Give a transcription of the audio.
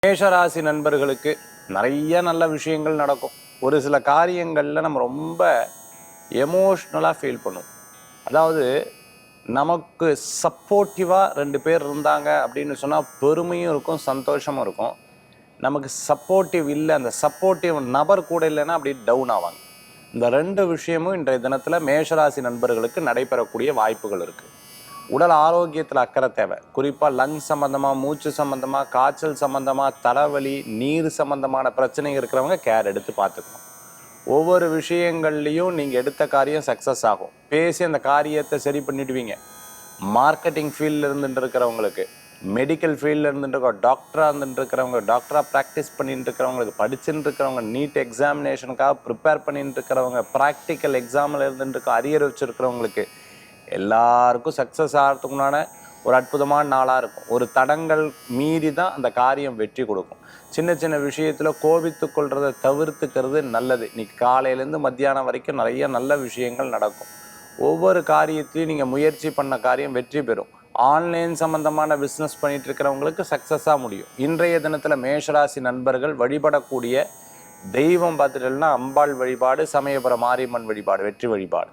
மேஷராசி நண்பர்களுக்கு நிறைய நல்ல விஷயங்கள் நடக்கும். ஒரு சில காரியங்களில் நம்ம ரொம்ப எமோஷ்னலாக ஃபீல் பண்ணுவோம். அதாவது நமக்கு சப்போர்ட்டிவாக 2 பேர் இருந்தாங்க அப்படின்னு சொன்னால் பெருமையும் இருக்கும், சந்தோஷமும் இருக்கும். நமக்கு சப்போர்ட்டிவ் இல்லை, அந்த சப்போர்ட்டிவ் நபர் கூட இல்லைன்னா அப்படி டவுன் ஆவாங்க. இந்த 2 விஷயமும் இன்றைய தினத்தில் மேஷராசி நண்பர்களுக்கு நடைபெறக்கூடிய வாய்ப்புகள் இருக்குது. உடல் ஆரோக்கியத்தில் அக்கறை தேவை. குறிப்பாக லங் சம்மந்தமாக, மூச்சு சம்மந்தமாக, காய்ச்சல் சம்மந்தமாக, தலைவலி, நீர் சம்மந்தமான பிரச்சனை இருக்கிறவங்க கேர் எடுத்து பார்த்துக்கணும். ஒவ்வொரு விஷயங்கள்லையும் நீங்கள் எடுத்த காரியம் சக்ஸஸ் ஆகும். பேசி அந்த காரியத்தை சரி பண்ணிடுவீங்க. மார்க்கெட்டிங் ஃபீல்டில் இருந்துட்டு இருக்கிறவங்களுக்கு, மெடிக்கல் ஃபீல்டில் இருந்துட்டு டாக்டராக இருந்துட்டு இருக்கிறவங்க, டாக்டராக ப்ராக்டிஸ் பண்ணிட்டு இருக்கிறவங்களுக்கு, படிச்சுட்டு இருக்கிறவங்க, நீட் எக்ஸாமினேஷனுக்காக ப்ரிப்பேர் பண்ணிட்டு இருக்கிறவங்க, ப்ராக்டிக்கல் எக்ஸாமில் இருந்துட்டு அரியர் வச்சுருக்கிறவங்களுக்கு எல்லாருக்கும் சக்ஸஸ் ஆகிறதுக்குண்டான ஒரு அற்புதமான நாளாக இருக்கும். ஒரு தடங்கள் மீறி தான் அந்த காரியம் வெற்றி கொடுக்கும். சின்ன சின்ன விஷயத்தில் கோபித்து கொள்றதை தவிர்த்துக்கிறது நல்லது. இன்றைக்கி காலையிலேருந்து மத்தியானம் வரைக்கும் நிறைய நல்ல விஷயங்கள் நடக்கும். ஒவ்வொரு காரியத்தையும் நீங்கள் முயற்சி பண்ண காரியம் வெற்றி பெறும். ஆன்லைன் சம்மந்தமான பிஸ்னஸ் பண்ணிட்டு இருக்கிறவங்களுக்கு சக்ஸஸாக முடியும். இன்றைய தினத்தில் மேஷராசி நண்பர்கள் வழிபடக்கூடிய தெய்வம் பார்த்துட்டோம்னா அம்பாள் வழிபாடு, சமயபுரம் மாரியம்மன் வழிபாடு வெற்றி வழிபாடு.